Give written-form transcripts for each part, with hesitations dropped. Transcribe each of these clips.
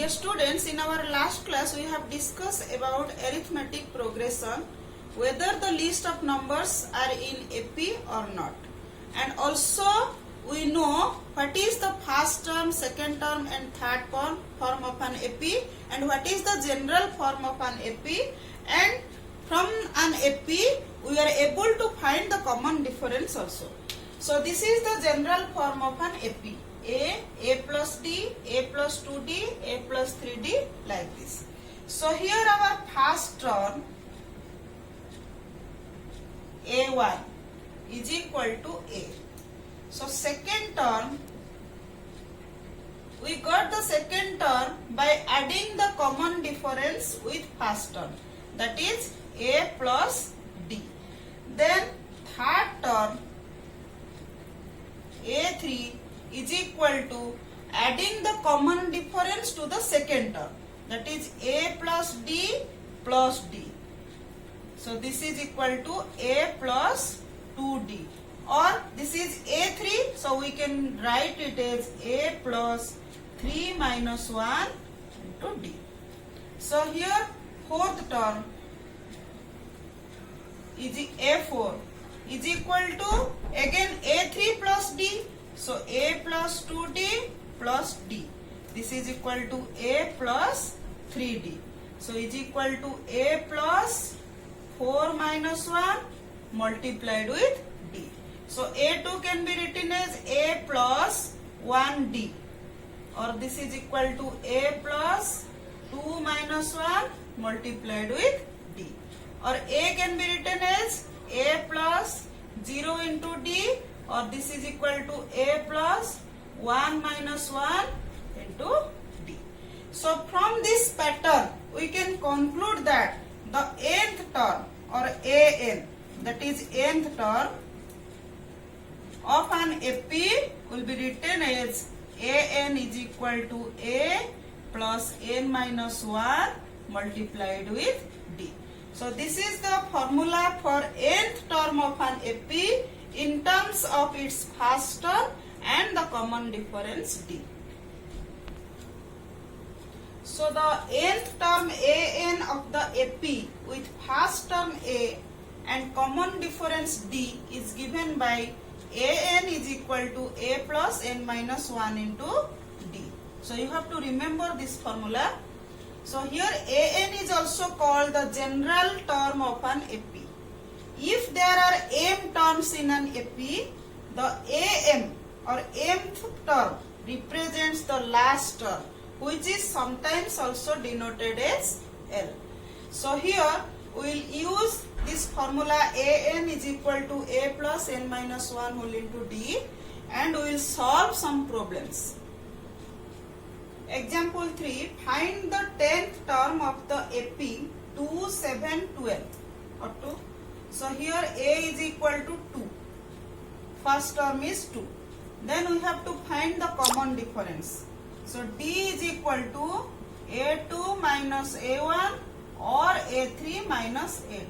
Dear students, in our last class we have discussed about arithmetic progression, whether the list of numbers are in AP or not. And also we know what is the first term, second term and third form of an AP, and what is the general form of an AP, and from an AP we are able to find the common difference also. So this is the general form of an AP. A plus D, A plus 2D, A plus 3D, like this. So here our first term A1 is equal to A. So second term, we got the second term by adding the common difference with first term, that is A plus D. Then third term A3 is equal to adding the common difference to the second term, that is A plus D plus D. So this is equal to A plus 2D, or this is A3, so we can write it as A plus 3 minus 1 into D. So here fourth term is A4 is equal to again A3 plus D. So A plus 2D plus D. This is equal to A plus 3D. So is equal to A plus 4 minus 1 multiplied with D. So A2 can be written as A plus 1D, or this is equal to A plus 2 minus 1 multiplied with D. Or A can be written as A plus 0 into D, or this is equal to A plus 1 minus 1 into D. So from this pattern we can conclude that the nth term or AN, that is nth term of an AP, will be written as AN is equal to A plus N minus 1 multiplied with D. So this is the formula for nth term of an AP in terms of its first term and the common difference D. So the nth term AN of the AP with first term A and common difference D is given by AN is equal to A plus N minus 1 into D. So you have to remember this formula. So here AN is also called the general term of an AP. If there are m terms in an AP, the AM or mth term represents the last term, which is sometimes also denoted as L. So here we will use this formula AN is equal to A plus N minus 1 whole into D, and we will solve some problems. Example 3, find the 10th term of the AP 2, 7, 12 or 2. So here A is equal to 2. First term is 2. Then we have to find the common difference. So D is equal to A2 minus A1 or A3 minus A2.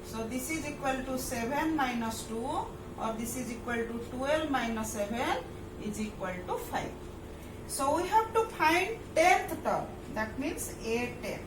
So this is equal to 7 minus 2, or this is equal to 12 minus 7 is equal to 5. So we have to find 10th term, that means A10.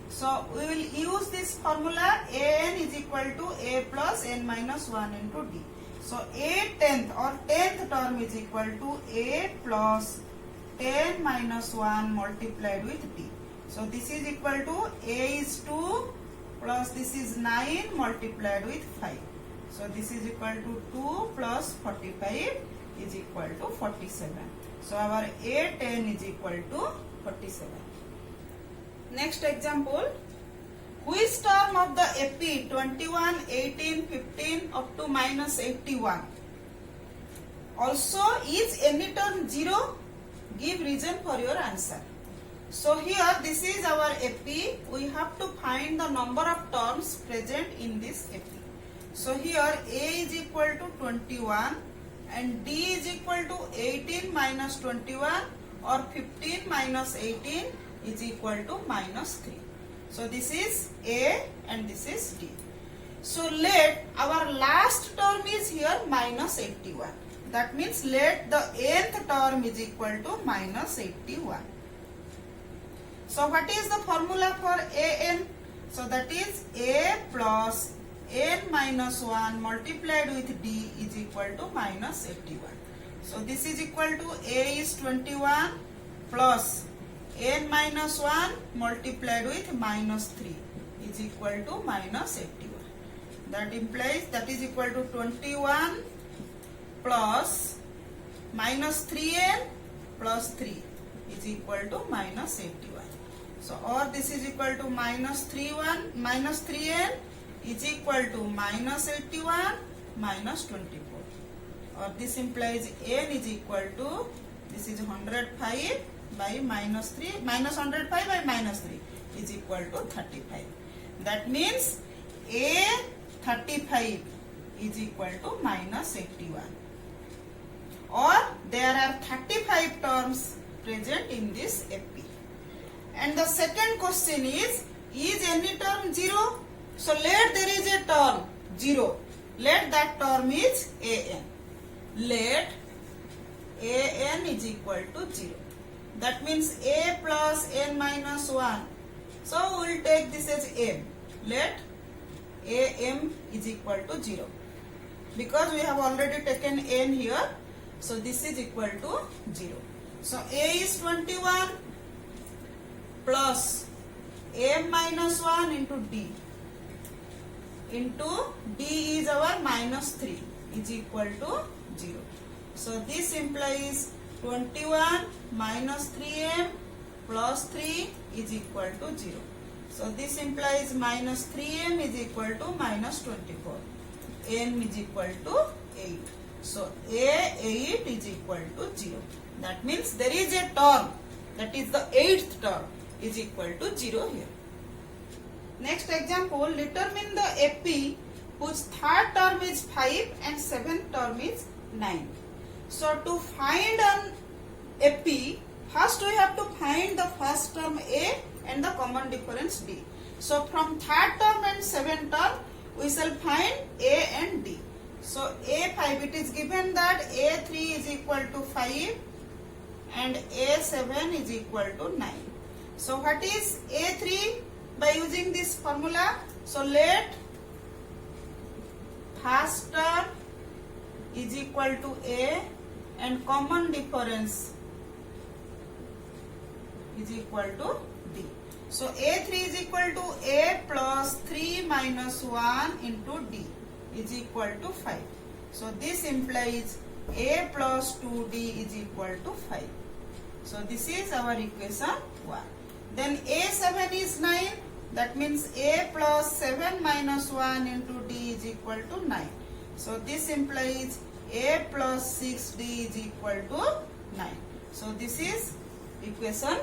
So we will use this formula AN is equal to A plus N minus 1 into D. So A10th or 10th term is equal to A plus 10 minus 1 multiplied with D. So this is equal to A is 2 plus this is 9 multiplied with 5. So this is equal to 2 plus 45 is equal to 47. So our A10 is equal to 47. Next example, which term of the AP 21, 18, 15 up to minus 81 also is any term 0? Give reason for your answer. So here this is our AP. We have to find the number of terms present in this AP. So here A is equal to 21 and D is equal to 18 minus 21, or 15 minus 18 is equal to minus 3. So this is A and this is D. So let our last term is here minus 81. That means let the nth term is equal to minus 81. So what is the formula for an? So that is a plus n minus 1 multiplied with d is equal to minus 81. So this is equal to a is 21 plus n minus 1 multiplied with minus 3 is equal to minus 81. That implies that is equal to 21 plus minus 3n plus 3 is equal to minus 81. So or this is equal to minus 3n is equal to minus 81 minus 24. Or this implies n is equal to, this is 105 by minus 3, minus 105 by minus 3 is equal to 35. That means a 35 is equal to minus 81. Or there are 35 terms present in this AP. And the second question is any term 0? So let there is a term 0. Let that term is an. Let an is equal to 0. That means a plus n minus 1. So we will take this as m. Let am is equal to 0. Because we have already taken n here. So this is equal to 0. So a is 21 plus m minus 1 into d. Into d is our minus 3 is equal to 0. So this implies 21 minus 3m plus 3 is equal to 0. So this implies minus 3m is equal to minus 24. n is equal to 8. So a8 is equal to 0. That means there is a term, that is the 8th term is equal to 0 here. Next example, determine the AP whose third term is 5 and seventh term is 9. So to find an AP, first we have to find the first term A and the common difference D. So from third term and seventh term, we shall find A and D. So A5, it is given that A3 is equal to 5 and A7 is equal to 9. So what is A3 by using this formula? So let first term is equal to A and common difference is equal to D. So A3 is equal to A plus 3 minus 1 into D is equal to 5. So this implies A plus 2D is equal to 5. So this is our equation 1. Then A7 is 9. That means A plus 7 minus 1 into D is equal to 9. So this implies A plus 6D is equal to 9. So this is equation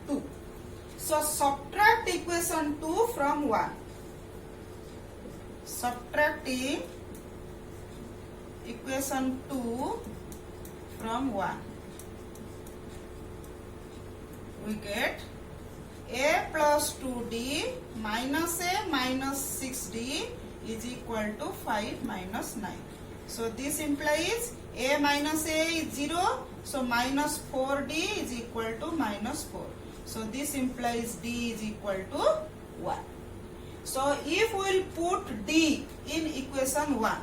2. So subtract equation 2 from 1. Subtracting equation 2 from 1. We get A plus 2D minus A minus 6D is equal to 5 minus 9. So this implies A minus A is 0. So minus 4D is equal to minus 4. So this implies D is equal to 1. So if we will put D in equation 1,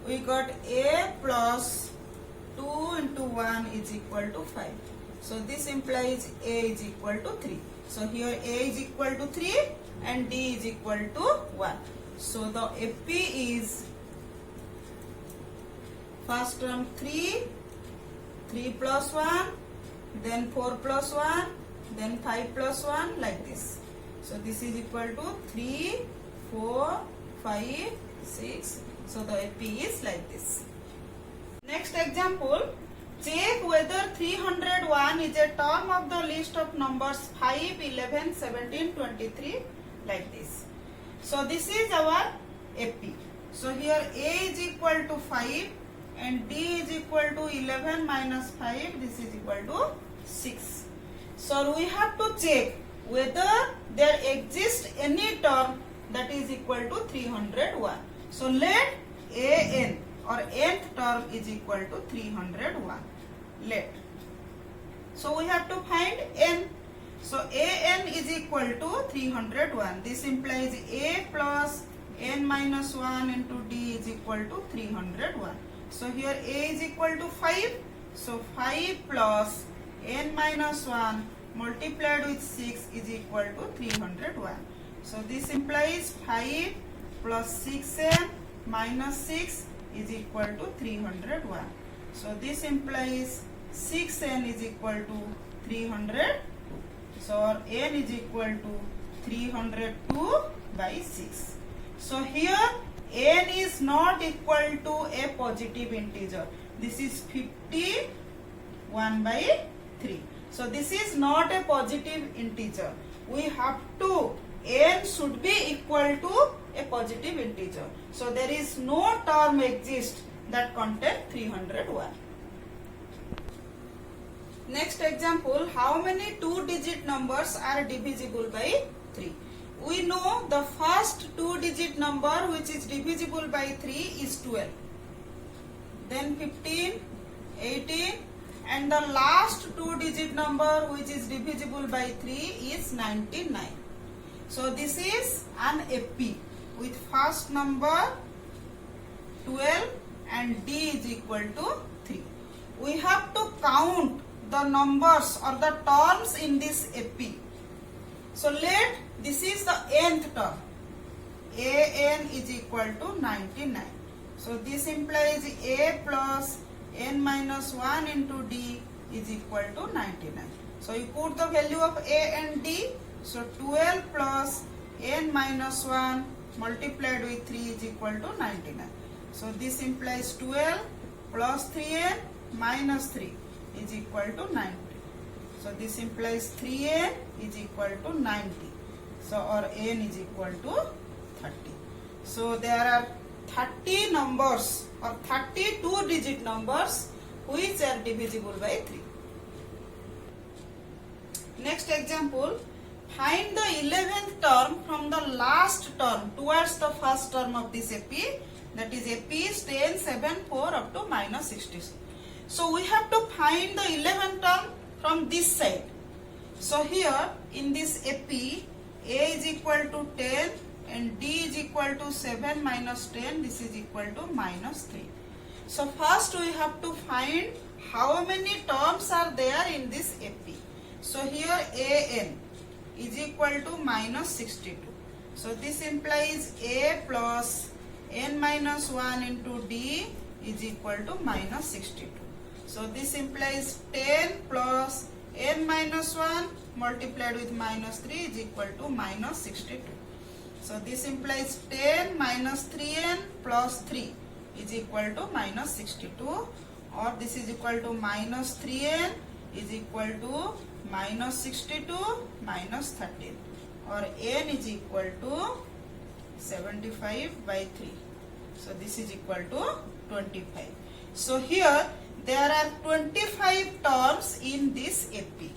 we got A plus 2 into 1 is equal to 5. So this implies A is equal to 3. So here A is equal to 3 and D is equal to 1. So the AP is first term 3, 3 plus 1, then 4 plus 1, then 5 plus 1 like this. So this is equal to 3, 4, 5, 6. So the AP is like this. Next example, check whether 301 is a term of the list of numbers 5, 11, 17, 23 like this. So this is our AP. So here A is equal to 5 and D is equal to 11 minus 5, this is equal to 6. So we have to check whether there exists any term that is equal to 301. So let AN or nth term is equal to 301. Let. So we have to find n. So an is equal to 301. This implies a plus n minus 1 into d is equal to 301. So here a is equal to 5. So 5 plus n minus 1 multiplied with 6 is equal to 301. So this implies 5 plus 6n minus 6 is equal to 301. So this implies 6n is equal to 300. So n is equal to 302 by 6. So here n is not equal to a positive integer. This is 51 by 3. So this is not a positive integer. We have to, n should be equal to a positive integer. So there is no term exists that contain 301. Next example, how many two-digit numbers are divisible by 3? We know the first two-digit number which is divisible by 3 is 12. Then 15, 18, and the last two-digit number which is divisible by 3 is 99. So this is an AP with first number 12 and d is equal to 3. We have to count the numbers or the terms in this AP. So let this is the nth term. an is equal to 99. So this implies a plus n minus 1 into d is equal to 99. So you put the value of a and d. So 12 plus n minus 1 multiplied with 3 is equal to 99. So this implies 12 plus 3n minus 3 is equal to 90. So this implies 3n is equal to 90. So or n is equal to 30. So there are 30 numbers or 32 digit numbers which are divisible by 3. Next example, find the 11th term from the last term towards the first term of this AP, that is AP is 10, 7, 4 up to minus 66. So we have to find the 11th term from this side. So here in this AP, A is equal to 10 and D is equal to 7 minus 10, this is equal to minus 3. So first we have to find how many terms are there in this AP. So here AN is equal to minus 62. So this implies A plus n minus 1 into D is equal to minus 62. So this implies 10 plus n minus 1 multiplied with minus 3 is equal to minus 62. So this implies 10 minus 3n plus 3 is equal to minus 62, or this is equal to minus 3n is equal to minus 62 minus 13, or n is equal to 75 by 3. So this is equal to 25. So here there are 25 terms in this AP.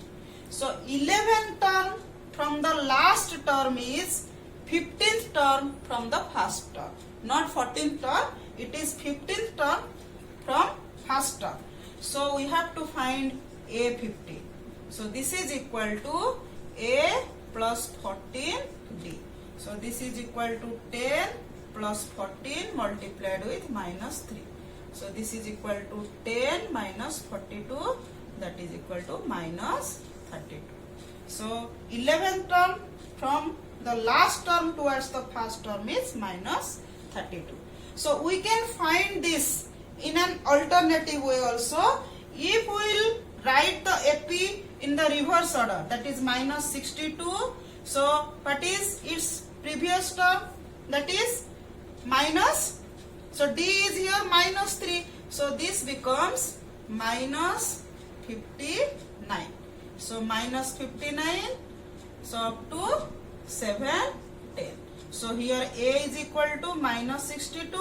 So 11th term from the last term is 15th term from the first term. Not 14th term, it is 15th term from first term. So we have to find A15. So this is equal to A plus 14D. So this is equal to 10 plus 14 multiplied with minus 3. So this is equal to 10 minus 42, that is equal to minus 32. So 11th term from the last term towards the first term is minus 32. So we can find this in an alternative way also. If we will write the AP in the reverse order, that is minus 62. So what is its previous term? That is minus. So D is here minus 3. So this becomes minus 59. So minus 59. So up to 7, 10. So here A is equal to minus 62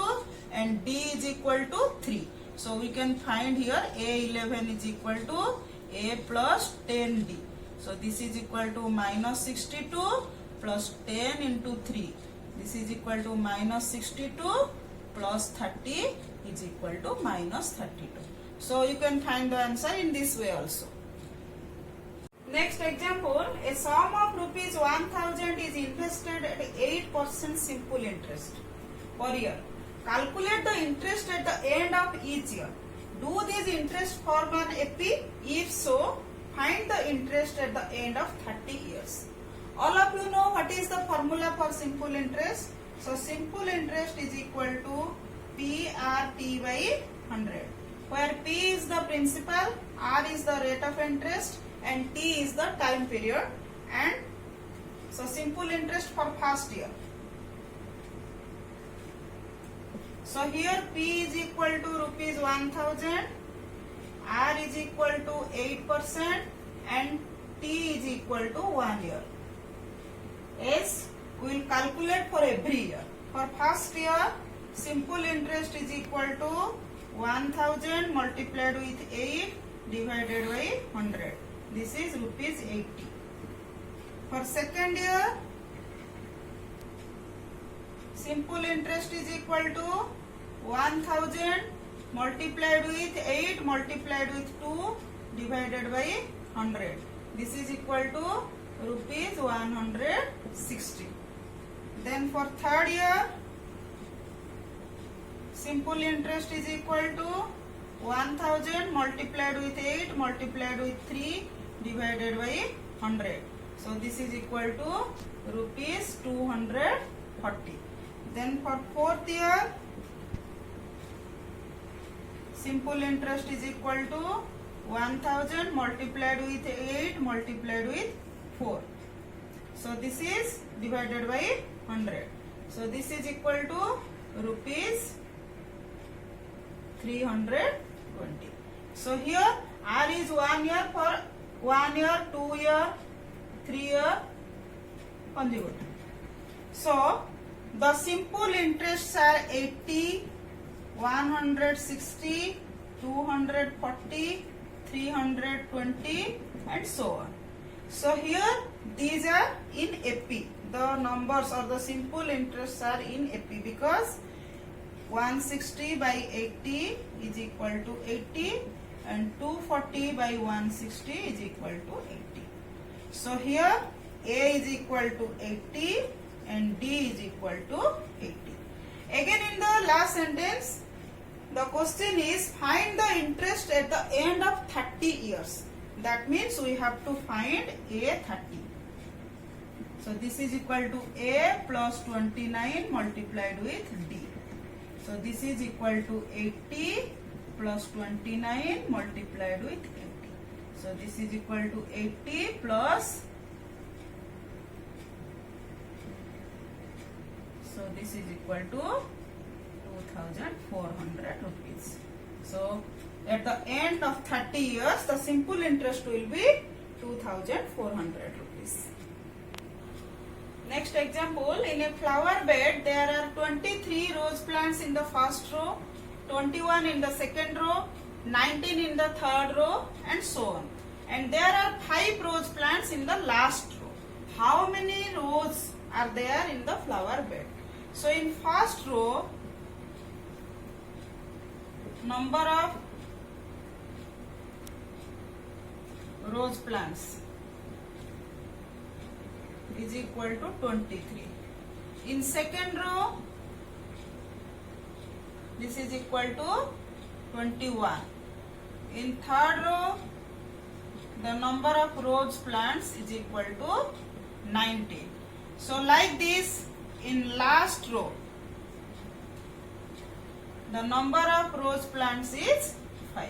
and D is equal to 3. So we can find here A11 is equal to A plus 10D. So this is equal to minus 62 plus 10 into 3. This is equal to minus 62 plus 39. is equal to minus 32. So you can find the answer in this way also. Next example, a sum of rupees 1000 is invested at 8% simple interest per year. Calculate the interest at the end of each year. Do this interest form an AP? If so, find the interest at the end of 30 years. All of you know what is the formula for simple interest. So simple interest is equal to PRT by 100, where P is the principal, R is the rate of interest, and T is the time period. And so simple interest for first year. So here P is equal to rupees 1000, R is equal to 8%, and T is equal to 1 year. As we will calculate for every year. For first year, simple interest is equal to 1000 multiplied with 8 divided by 100. This is rupees 80. For second year, simple interest is equal to 1000 multiplied with 8 multiplied with 2 divided by 100. This is equal to rupees 160. Then for third year, simple interest is equal to 1000 multiplied with 8 multiplied with 3 divided by 100. So this is equal to rupees 240. Then for fourth year, simple interest is equal to 1000 multiplied with 8 multiplied with 4. So this is divided by 100. So this is equal to rupees 320. So here R is 1 year for 1 year, 2 year, 3 year consecutive. So the simple interests are 80, 160, 240, 320 and so on. So here these are in AP. The numbers or the simple interests are in AP because 160 by 80 is equal to 80 and 240 by 160 is equal to 80. So here A is equal to 80 and D is equal to 80. Again in the last sentence, the question is find the interest at the end of 30 years. That means we have to find A 30. So this is equal to A plus 29 multiplied with D. So this is equal to 80 plus 29 multiplied with 80. So this is equal to 80 plus, so this is equal to 2400 rupees. So at the end of 30 years, the simple interest will be 2400 rupees. Next example, in a flower bed, there are 23 rose plants in the first row, 21 in the second row, 19 in the third row and so on. And there are 5 rose plants in the last row. How many rows are there in the flower bed? So in first row, number of rose plants is equal to 23. In second row, this is equal to 21. In third row, the number of rose plants is equal to 19. So like this, in last row, the number of rose plants is 5.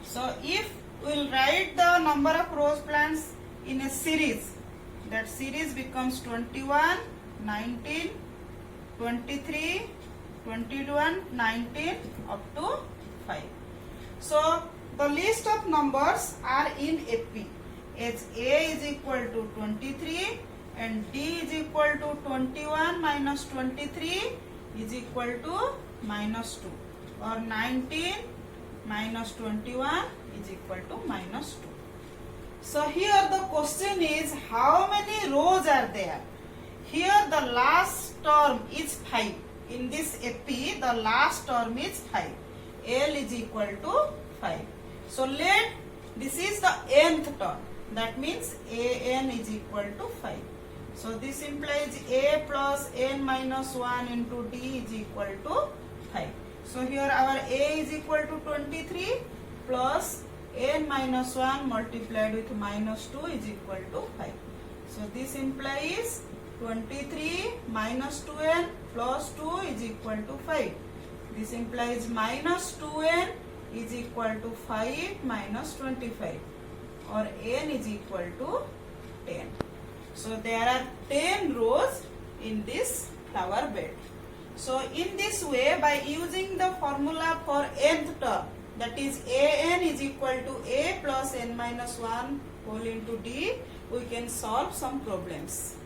So if we will write the number of rose plants in a series, that series becomes 21, 19, 23, 21, 19 up to 5. So the list of numbers are in AP. As A is equal to 23 and D is equal to 21 minus 23 is equal to minus 2, or 19 minus 21 is equal to minus 2. So here the question is how many rows are there? Here the last term is 5. in this AP, the last term is 5. L is equal to 5. So this is the nth term. That means an is equal to 5. So this implies a plus n minus 1 into d is equal to 5. So here our a is equal to 23 plus n minus 1 multiplied with minus 2 is equal to 5. So this implies 23 minus 2n plus 2 is equal to 5. This implies minus 2n is equal to 5 minus 25, or n is equal to 10. So there are 10 rows in this flower bed. So in this way, by using the formula for nth term, that is an is equal to a plus n minus 1 whole into d, we can solve some problems.